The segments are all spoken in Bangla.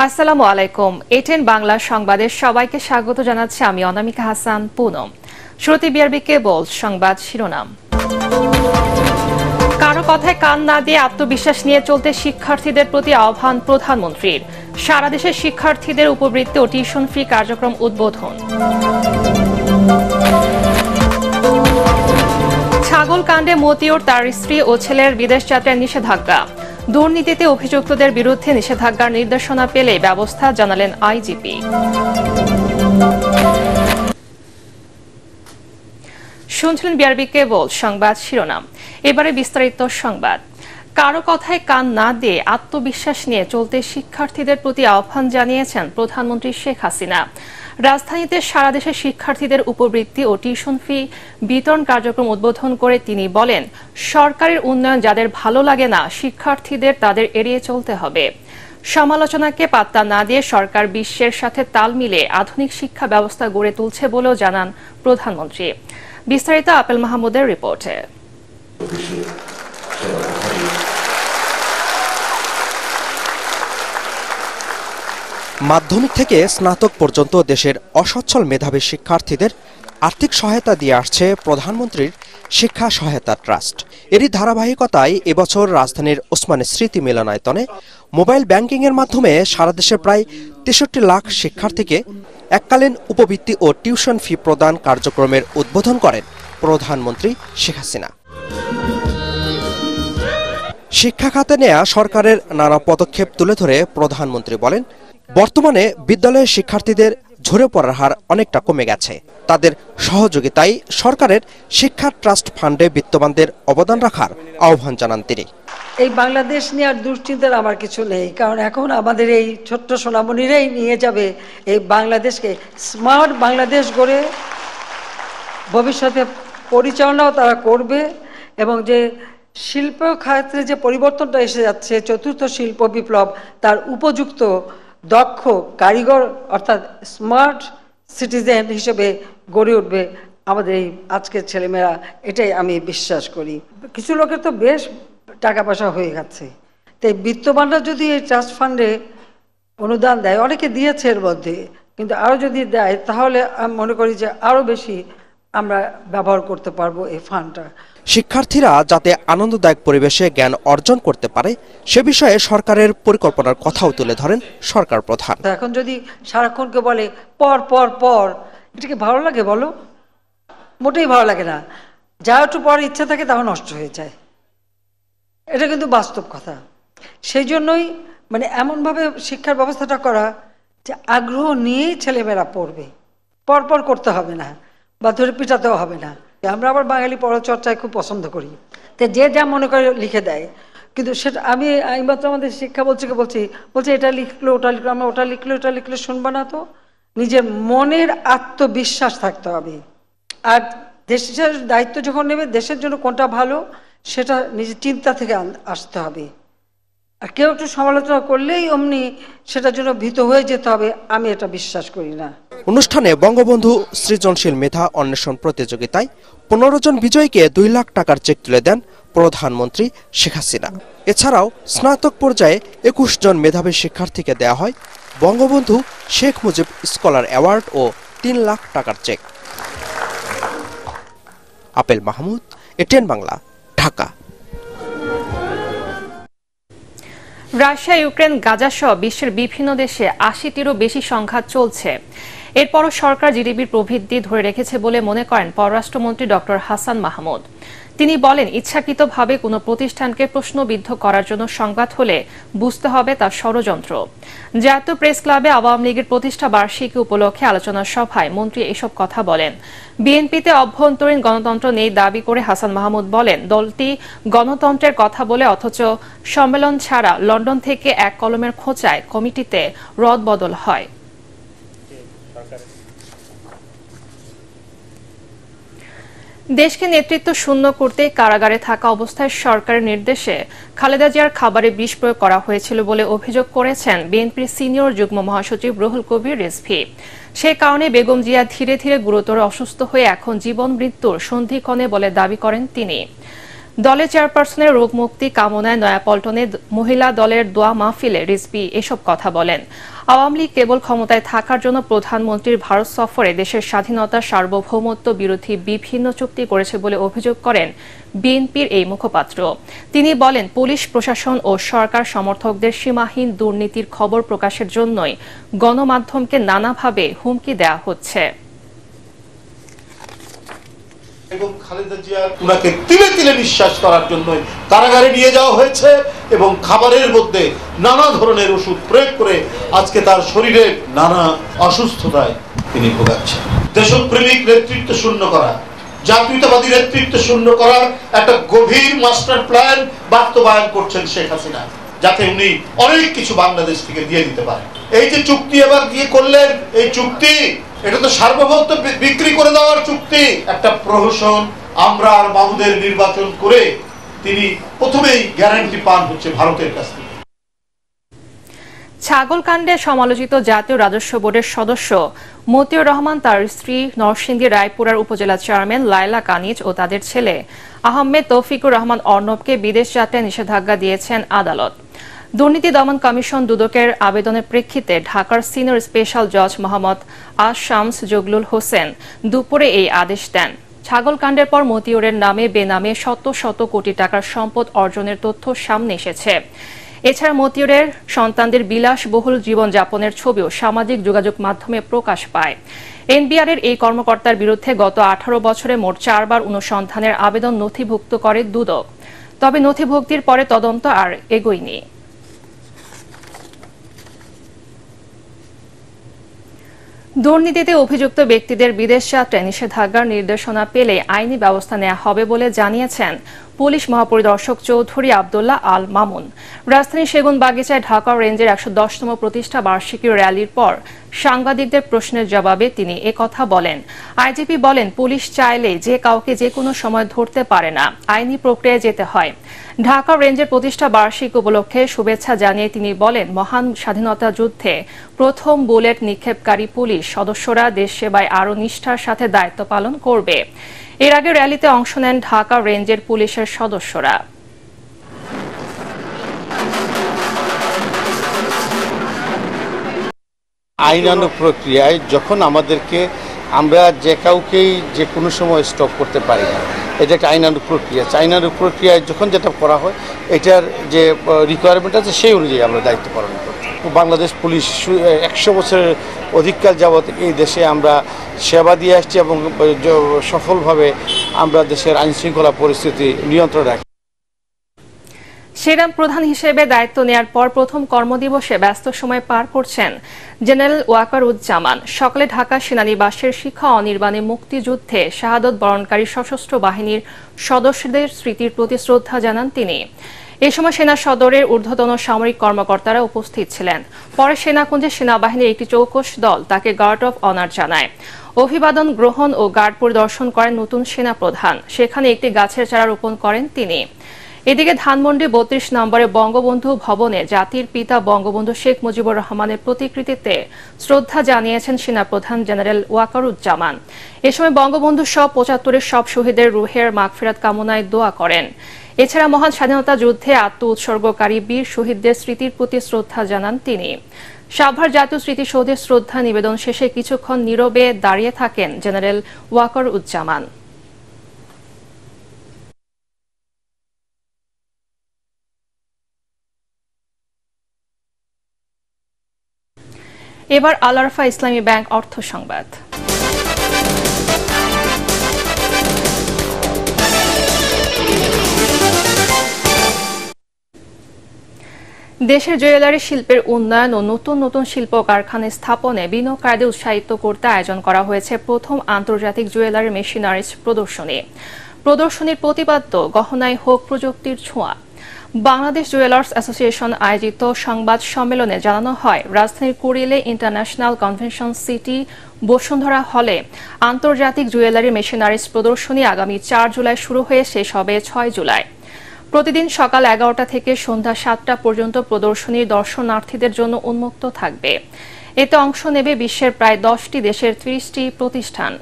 আসসালামু আলাইকুম। এটেন বাংলা সংবাদের সবাইকে স্বাগত জানাচ্ছি আমি অনামিকা হাসান পুনম। শুরুতে বিআরবি কেবল সংবাদ শিরোনাম। কারো কথায় কান না দিয়ে আত্মবিশ্বাস নিয়ে চলতে শিক্ষার্থীদের প্রতি আহ্বান প্রধানমন্ত্রীর। সারা দেশের শিক্ষার্থীদের উপবৃত্তি ও টিউশন ফি কার্যক্রম উদ্বোধন। ছাগল কাণ্ডে মতিউর তার স্ত্রী ও ছেলের বিদেশ যাত্রার নিষেধাজ্ঞা। দুর্নীতিতে অভিযুক্তদের বিরুদ্ধে নিষেধাজ্ঞার নির্দেশনা পেলে ব্যবস্থা জানালেন আইজিপি। শুনছিলেন বিআরবি কেবল সংবাদ শিরোনাম। এবারে বিস্তারিত সংবাদ। কারো কথায় কান না দিয়ে আত্মবিশ্বাস নিয়ে চলতে শিক্ষার্থীদের প্রতি আহ্বান জানিয়েছেন প্রধানমন্ত্রী শেখ হাসিনা। রাজধানীতে সারা দেশের শিক্ষার্থীদের উপবৃত্তি ও টিউশন ফি বিতরণ কার্যক্রম উদ্বোধন করে তিনি বলেন, সরকারের উন্নয়ন যাদের ভালো লাগে না শিক্ষার্থীদের তাদের এড়িয়ে চলতে হবে। সমালোচনাকে পাত্তা না দিয়ে সরকার বিশ্বের সাথে তাল মিলে আধুনিক শিক্ষা ব্যবস্থা গড়ে তুলছে বলেও জানান প্রধানমন্ত্রী। বিস্তারিত আপেল মাহমুদের রিপোর্টে। মাধ্যমিক থেকে স্নাতক পর্যন্ত দেশের অসচ্ছল মেধাবী শিক্ষার্থীদের আর্থিক সহায়তা দিয়ে আসছে প্রধানমন্ত্রীর শিক্ষা সহায়তা ট্রাস্ট। এরই ধারাবাহিকতায় এবছর রাজধানীর ওসমানী স্মৃতি মিলনায়তনে মোবাইল ব্যাংকিংয়ের মাধ্যমে সারা দেশে প্রায় ৬৩ লাখ শিক্ষার্থীকে এককালীন উপবৃত্তি ও টিউশন ফি প্রদান কার্যক্রমের উদ্বোধন করেন প্রধানমন্ত্রী শেখ হাসিনা। শিক্ষা খাতে নেয়া সরকারের নানা পদক্ষেপ তুলে ধরে প্রধানমন্ত্রী বলেন, বর্তমানে বিদ্যালয়ের শিক্ষার্থীদের ঝরে পড়ার হার অনেকটা কমে গেছে। তাদের সহযোগিতায় সরকারের শিক্ষা ট্রাস্ট ফান্ডে বিত্তবানদের অবদান রাখার আহ্বান জানান তিনি। এই বাংলাদেশ নিয়ে আর দুশ্চিন্তার আমার কিছু নেই, কারণ এখন আমাদের এই ছোট্ট সোনামণিরাই নিয়ে যাবে এই বাংলাদেশকে স্মার্ট বাংলাদেশ গড়ে ভবিষ্যতে পরিচালনাও তারা করবে। এবং যে শিল্প খাতে যে পরিবর্তনটা এসে যাচ্ছে, চতুর্থ শিল্প বিপ্লব, তার উপযুক্ত দক্ষ কারিগর অর্থাৎ স্মার্ট সিটিজেন হিসেবে গড়ে উঠবে আমাদের এই আজকের ছেলেমেয়েরা, এটাই আমি বিশ্বাস করি। কিছু লোকের তো বেশ টাকা পয়সা হয়ে গেছে, তাই বিত্তবানরা যদি এই ট্রাস্ট ফান্ডে অনুদান দেয়, অনেকে দিয়েছে এর মধ্যে, কিন্তু আরও যদি দেয় তাহলে আমি মনে করি যে আরও বেশি আমরা ব্যবহার করতে পারবো এই ফান্ডটা। শিক্ষার্থীরা যাতে আনন্দদায়ক পরিবেশে জ্ঞান অর্জন করতে পারে সে বিষয়ে সরকারের পরিকল্পনার কথাও তুলে ধরেন সরকার প্রধান। এখন যদি সারাক্ষণকে বলে পর পর পর, এটা কি ভালো লাগে বলো? মোটেই ভালো লাগে না। যা একটু পর ইচ্ছা থাকে তাও নষ্ট হয়ে যায়, এটা কিন্তু বাস্তব কথা। সেই জন্যই এমনভাবে শিক্ষার ব্যবস্থাটা করা যে আগ্রহ নিয়েই ছেলেমেয়েরা পড়বে, পরপর করতে হবে না বা ধরে পিটাতেও হবে না। আমরা আবার বাঙালি পড়াচর্চায় খুব পছন্দ করি, তো যে যা মনে করে লিখে দেয়, কিন্তু সেটা আমি এইমাত্র আমাদের শিক্ষা বলছি এটা লিখলো ওটা লিখলো, আমরা ওটা লিখলে শুনবো না তো। নিজের মনের আত্মবিশ্বাস থাকতে হবে। আর দেশের দায়িত্ব যখন নেবে, দেশের জন্য কোনটা ভালো সেটা নিজের চিন্তা থেকে আসতে হবে। আর কেউ একটু সমালোচনা করলেই অমনি সেটার জন্য ভীত হয়ে যেতে হবে, আমি এটা বিশ্বাস করি না। অনুষ্ঠানে বঙ্গবন্ধু সৃজনশীল মেধা অন্বেষণ প্রতিযোগিতায় 15 জন বিজয়ীকে 2 লাখ টাকার চেক তুলে দেন প্রধানমন্ত্রী শেখ হাসিনা। এছাড়াও স্নাতক পর্যায়ে 21 জন মেধাবী শিক্ষার্থীকে দেয়া হয় বঙ্গবন্ধু শেখ মুজিব স্কলার অ্যাওয়ার্ড ও 3 লাখ টাকার cheque. Apel Mahmud, ATN Bangla, Dhaka. Russia, Ukraine, Gaza সহ বিশ্বের বিভিন্ন দেশে 80টিরও বেশি সংঘাত চলছে। এরপরও সরকার জিডিপির প্রবৃদ্ধি ধরে রেখেছে বলে মনে করেন পররাষ্ট্রমন্ত্রী ডক্টর হাসান মাহমুদ। তিনি বলেন, ইচ্ছাকৃতভাবে কোনো প্রতিষ্ঠানকে প্রশ্নবিদ্ধ করার জন্য সংবাদ হলে বুঝতে হবে তা ষড়যন্ত্র। জাতীয় প্রেস ক্লাবে আওয়ামী লীগের প্রতিষ্ঠা বার্ষিকী উপলক্ষে আলোচনা সভায় মন্ত্রী এসব কথা বলেন। বিএনপিতে অভ্যন্তরীণ গণতন্ত্র নেই দাবি করে হাসান মাহমুদ বলেন, দলটি গণতন্ত্রের কথা বলে অথচ সম্মেলন ছাড়া লন্ডন থেকে এক কলমের খোঁচায় কমিটিতে রদবদল হয়। দেশকে নেতৃত্ব শূন্য করতে কারাগারে থাকা অবস্থায় সরকারের নির্দেশে খালেদা জিয়ার খাবারে বিষ প্রয়োগ করা হয়েছিল বলে অভিযোগ করেছেন বিএনপির সিনিয়র যুগ্ম মহাসচিব রুহুল কবির রিজভী। সে কারণে বেগম জিয়া ধীরে ধীরে গুরুতর অসুস্থ হয়ে এখন জীবন মৃত্যুর সন্ধিক্ষণে বলে দাবি করেন তিনি। দলের চেয়ারপারসনের রোগ মুক্তি কামনায় নয়াপল্টনে মহিলা দলের দোয়া মাহফিলে রিজভী এসব কথা বলেন। আওয়ামী লীগ কেবল ক্ষমতায় থাকার জন্য প্রধানমন্ত্রীর ভারত সফরে দেশের স্বাধীনতা সার্বভৌমত্ব বিরোধী বিভিন্ন চুক্তি করেছে বলে অভিযোগ করেন বিএনপির এই মুখপাত্র। তিনি বলেন, পুলিশ প্রশাসন ও সরকার সমর্থকদের সীমাহীন দুর্নীতির খবর প্রকাশের জন্যই গণমাধ্যমকে নানাভাবে হুমকি দেওয়া হচ্ছে। এবং খালেদা জিয়া উনাকে তিলে তিলে বিশ্বাস করার জন্য কারাগারে নিয়ে যাওয়া হয়েছে এবং খাবারের মধ্যে নানা ধরনের ওষুধ প্রয়োগ করে আজকে তার শরীরে নানা অসুস্থতায় তিনি ভোগাচ্ছেন। দেশপ্রেমিক নেতৃত্ব শূন্য করা, জাতীয়তাবাদী নেতৃত্ব শূন্য করার একটা গভীর মাস্টার প্ল্যান বাস্তবায়ন করছেন শেখ হাসিনা, যাতে উনি অনেক কিছু বাংলাদেশ থেকে দিয়ে দিতে পারেন। এই যে চুক্তি এবার গিয়ে করলেন, এই চুক্তি এটা তো সার্বভৌমত্ব বিক্রি করে দেওয়ার চুক্তি। একটা প্রহসন, আমরা আর মাহমুদের নির্বাচন করে তিনি প্রথমেই গ্যারান্টি পান হচ্ছে ভারতের কাছ থেকে। ছাগলকাণ্ডে সমালোচিত জাতীয় রাজস্ব বোর্ডের সদস্য মতিউর রহমান, তার স্ত্রী নরসিংদী রায়পুরার উপজেলা চেয়ারম্যান লায়লা কানিজ ও তাদের ছেলে আহমেদ তৌফিকুর রহমান অর্ণবকে বিদেশ যাত্রায় নিষেধাজ্ঞা দিয়েছেন আদালত। দুর্নীতি দমন কমিশন দুদকের আবেদনের প্রেক্ষিতে ঢাকার সিনিয়র স্পেশাল জজ মোহাম্মদ শামস জগলুল হোসেন দুপুরে এই আদেশ দেন। ছাগলকাণ্ডের পর মতিউরের নামে বেনামে শত শত কোটি টাকার সম্পদ অর্জনের তথ্য সামনে এসেছে। এছাড়া মতিউরের সন্তানদের বিলাসবহুল জীবনযাপনের ছবিও সামাজিক যোগাযোগ মাধ্যমে প্রকাশ পায়। এনবিআরের এই কর্মকর্তার বিরুদ্ধে গত 18 বছরে মোট 4 বার অনুসন্ধানের আবেদন নথিভুক্ত করে দুদক। তবে নথিভুক্তির পরে তদন্ত আর এগোয়নি। দুর্নীতিতে অভিযুক্ত ব্যক্তিদের বিদেশ যাত্রায় নিষেধাজ্ঞার নির্দেশনা পেলে আইনি ব্যবস্থা নেওয়া হবে বলে জানিয়েছেন পুলিশ মহাপরিদর্শক চৌধুরী আব্দুল্লাহ আল মামুন। রাজধানীর সেগুনবাগিচায় ঢাকা রেঞ্জের 110তম প্রতিষ্ঠা বার্ষিকী র্যালির পর সাংবাদিকদের প্রশ্নের জবাবে তিনি একথা বলেন। আইজিপি বলেন, পুলিশ চাইলে যে কাউকে যে কোনো সময় ধরতে পারে না, আইনি প্রক্রিয়ায় যেতে হয়। ঢাকা রেঞ্জের প্রতিষ্ঠা বার্ষিকী উপলক্ষে শুভেচ্ছা জানিয়ে তিনি বলেন, মহান স্বাধীনতা যুদ্ধে প্রথম বুলেট নিক্ষেপকারী পুলিশ সদস্যরা দেশ সেবায় আরও নিষ্ঠার সাথে দায়িত্ব পালন করবে। এর আগে র্যালিতে অংশ নেন ঢাকা রেঞ্জের পুলিশের সদস্যরা। আইনানুগ প্রক্রিয়ায় যখন আমরা যে কাউকেই যে কোনো সময় স্টপ করতে পারি না, এটা একটা আইনানুগ প্রক্রিয়া। আইনানুগ প্রক্রিয়ায় যখন যেটা করা হয়, এটার যে রিকোয়ারমেন্ট আছে সেই অনুযায়ী আমরা দায়িত্ব পালন করি। বাংলাদেশ পুলিশ 100 বছরের অধিককাল যাবৎ এই দেশে আমরা সেবা দিয়ে আসছি এবং সফলভাবে আমরা দেশের আইনশৃঙ্খলা পরিস্থিতি নিয়ন্ত্রণে রাখি। সেনা প্রধান হিসেবে দায়িত্ব নেয়ার পর প্রথম কর্মদিবসে ব্যস্ত সময় পার করছেন জেনারেল ওয়াকারুজ্জামান। সকালে ঢাকা সেনানিবাসের শিক্ষা অনির্বাণে মুক্তিযুদ্ধে শাহাদত বরণকারী সশস্ত্র বাহিনীর সদস্যদের স্মৃতির প্রতি শ্রদ্ধা জানান তিনি। এ সময় সেনা সদরের ঊর্ধ্বতন সামরিক কর্মকর্তারা উপস্থিত ছিলেন। পরে সেনাকুঞ্জে সেনাবাহিনীর একটি চৌকস দল তাকে গার্ড অব অনার জানায়। অভিবাদন গ্রহণ ও গার্ড পরিদর্শন করেন নতুন সেনা প্রধান। সেখানে একটি গাছের চারা রোপণ করেন তিনি। এদিকে ধানমন্ডি 32 নম্বরে বঙ্গবন্ধু ভবনে জাতির পিতা বঙ্গবন্ধু শেখ মুজিবুর রহমানের প্রতিকৃতিতে শ্রদ্ধা জানিয়েছেন সেনাপ্রধান জেনারেল ওয়াকারুজ্জামান। এ সময় বঙ্গবন্ধু সহ 75-এর সব শহীদের রুহের মাগফিরাত কামনায় দোয়া করেন। এছাড়া মহান স্বাধীনতা যুদ্ধে আত্ম উৎসর্গকারী বীর শহীদদের স্মৃতির প্রতি শ্রদ্ধা জানান তিনি। সাভার জাতীয় স্মৃতিসৌধে শ্রদ্ধা নিবেদন শেষে কিছুক্ষণ নীরবে দাঁড়িয়ে থাকেন জেনারেল ওয়াকারুজ্জামান। এবার আল আরফা ইসলামী ব্যাংক অর্থ সংবাদ। দেশের জুয়েলারি শিল্পের উন্নয়ন ও নতুন নতুন শিল্প কারখানা স্থাপনে বিনিয়োগকারীদের উৎসাহিত করতে আয়োজন করা হয়েছে প্রথম আন্তর্জাতিক জুয়েলারি মেশিনারিজ প্রদর্শনী। প্রদর্শনীর প্রতিপাদ্য গহনায় হোক প্রযুক্তির ছোঁয়া। বাংলাদেশ জুয়েলার্স অ্যাসোসিয়েশন আয়োজিত সংবাদ সম্মেলনে জানানো হয়, রাজধানীর কুড়িলে ইন্টারন্যাশনাল কনভেনশন সিটি বসুন্ধরা হলে আন্তর্জাতিক জুয়েলারি মেশিনারিজ প্রদর্শনী আগামী 4 জুলাই শুরু হয়ে শেষ হবে 6 জুলাই। প্রতিদিন সকাল 11টা থেকে সন্ধ্যা 7টা পর্যন্ত প্রদর্শনী দর্শনার্থীদের জন্য উন্মুক্ত থাকবে। এতে অংশ নেবে বিশ্বের প্রায় 10টি দেশের 30টি প্রতিষ্ঠান।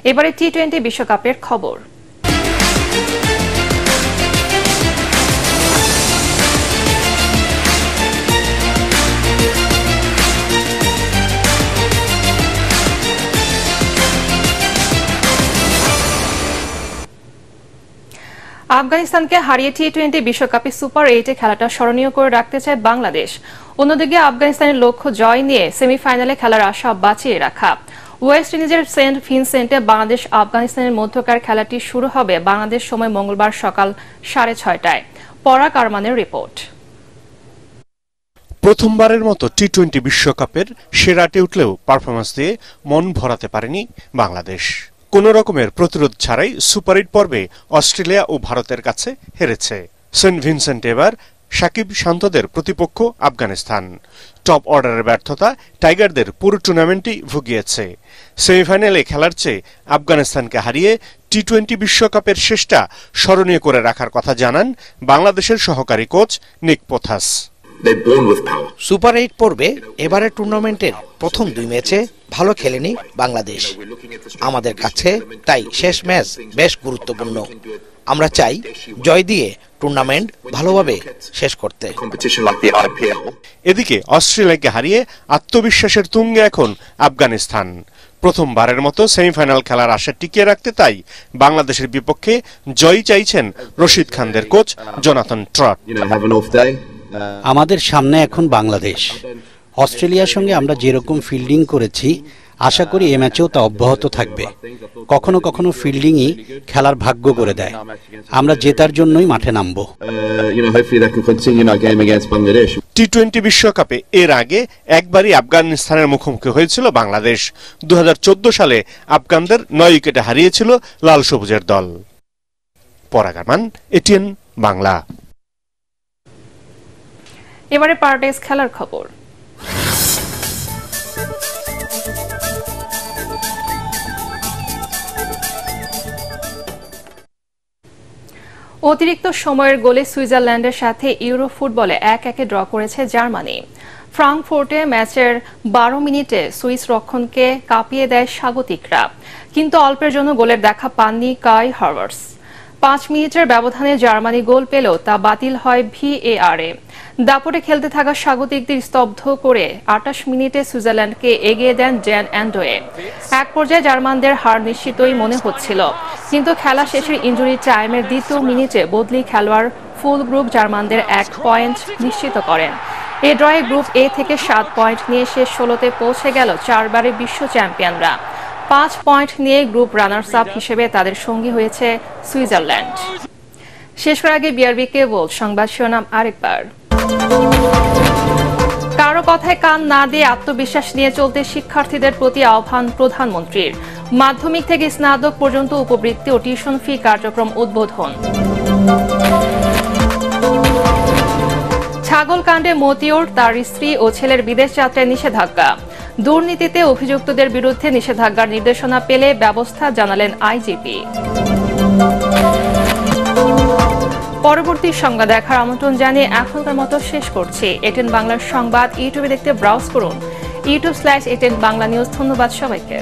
এবারে টি-20 বিশ্বকাপের খবর। আফগানিস্তানকে হারিয়ে টি-20 বিশ্বকাপে সুপার 8-এ খেলাটা স্মরণীয় করে রাখতে চায় বাংলাদেশ। অন্যদিকে আফগানিস্তানের লক্ষ্য জয় নিয়ে সেমিফাইনালে খেলার আশা বাঁচিয়ে রাখা। ওয়েস্ট ইন্ডিজের সেন্ট ভিনসেন্টে বাংলাদেশ আফগানিস্তানের মধ্যকার খেলাটি শুরু হবে বাংলাদেশ সময় মঙ্গলবার সকাল 6:30টায়। পরাগ আরমানের রিপোর্ট। প্রথমবারের মতো টি-20 বিশ্বকাপের সেরাটে উঠলেও পারফরমেন্স দিয়ে মন ভরাতে পারেনি বাংলাদেশ। কোন রকমের প্রতিরোধ ছাড়াই সুপার 8 পর্বে অস্ট্রেলিয়া ও ভারতের কাছে হেরেছে। সেন্ট ভিনসেন্ট এবার সাকিব শান্তদের প্রতিপক্ষ আফগানিস্তান। টপ অর্ডারের ব্যর্থতা টাইগারদের পুরো টুর্নামেন্টই ভুগিয়েছে। সেমিফাইনালে খেলার চেয়ে আফগানিস্তানকে হারিয়ে টি-20 বিশ্বকাপের শেষটা স্মরণীয় করে রাখার কথা জানান বাংলাদেশের সহকারী কোচ নিক পোথাস। সুপার 8 পর্বে এবারের টুর্নামেন্টের প্রথম 2 ম্যাচে ভালো খেলেনি বাংলাদেশ। আমাদের কাছে তাই শেষ ম্যাচ বেশ গুরুত্বপূর্ণ। আমরা চাই জয় দিয়ে টুর্নামেন্ট ভালোভাবে শেষ করতে। এদিকে অস্ট্রেলিয়াকে হারিয়ে আত্মবিশ্বাসের তুঙ্গে এখন আফগানিস্তান। প্রথমবারের মতো সেমিফাইনাল খেলার আশা টিকিয়ে রাখতে তাই বাংলাদেশের বিপক্ষে জয় চাইছেন রশিদ খানদের কোচ জোনাথন ট্রট। আমাদের সামনে এখন বাংলাদেশ। অস্ট্রেলিয়ার সঙ্গে আমরা যেরকম ফিল্ডিং করেছি আশা করি এ ম্যাচেও তা অব্যাহত থাকবে। কখনো কখনো ফিল্ডিংই খেলার ভাগ্য করে দেয়। আমরা জেতার জন্যই মাঠে নামব। টি-20 বিশ্বকাপে এর আগে একবারই আফগানিস্তানের মুখোমুখি হয়েছিল বাংলাদেশ। 2014 সালে আফগানদের 9 উইকেটে হারিয়েছিল লাল সবুজের দল। পরাগ আরমান, এটিএন বাংলা। এবারে প্যারাডাইস খেলার খবর। অতিরিক্ত সময়ের গোলে সুইজারল্যান্ডের সাথে ইউরো ফুটবলে 1-1 ড্র করেছে জার্মানি। ফ্রাঙ্কফুর্টে ম্যাচের 12 মিনিটে সুইস রক্ষণকে কাঁপিয়ে দেয় স্বাগতিকরা, কিন্তু অল্পের জন্য গোলের দেখা পাননি কাই হাভার্টস। 5 মিনিটের ব্যবধানে জার্মানি গোল পেলেও তা বাতিল হয় VAR-এ। দাপটে খেলতে থাকা স্বাগতিকদের স্তব্ধ করে 28 মিনিটে সুইজারল্যান্ডকে এগিয়ে দেন ড্যান অ্যান্ডোয়ে। এক পর্যায়ে জার্মানদের হার নিশ্চিতই মনে হচ্ছিল, কিন্তু খেলা শেষের ইনজুরি টাইমের 2য় মিনিটে বদলি খেলোয়াড় ফুল গ্রুপ জার্মানদের 1 পয়েন্ট নিশ্চিত করেন। এই ড্রয়ে গ্রুপ এ থেকে 7 পয়েন্ট নিয়ে শেষ 16তে পৌঁছে গেল 4 বারের বিশ্ব চ্যাম্পিয়নরা। 5 পয়েন্ট নিয়ে গ্রুপ রানার্স আপ হিসেবে তাদের সঙ্গী হয়েছে সুইজারল্যান্ড। শেষ করার আগে বিআরবি কেবল সংবাদ শিরোনাম আরেকবার। কারো কথায় কান না দিয়ে আত্মবিশ্বাস নিয়ে চলতে শিক্ষার্থীদের প্রতি আহ্বান প্রধানমন্ত্রীর। মাধ্যমিক থেকে স্নাতক পর্যন্ত উপবৃত্তি ও টিউশন ফি কার্যক্রম উদ্বোধন। ছাগল কাণ্ডে মতিউর, তার স্ত্রী ও ছেলের বিদেশ যাত্রায় নিষেধাজ্ঞা। দুর্নীতিতে অভিযুক্তদের বিরুদ্ধে নিষেধাজ্ঞার নির্দেশনা পেলে ব্যবস্থা জানালেন আইজিপি। পরবর্তী সংবাদ দেখার আমন্ত্রণ জানিয়ে এখনকার মতো শেষ করছি। এটিএন বাংলার সংবাদ ইউটিউবে দেখতে ব্রাউজ করুন youtube/ATN বাংলা নিউজ। ধন্যবাদ সবাইকে।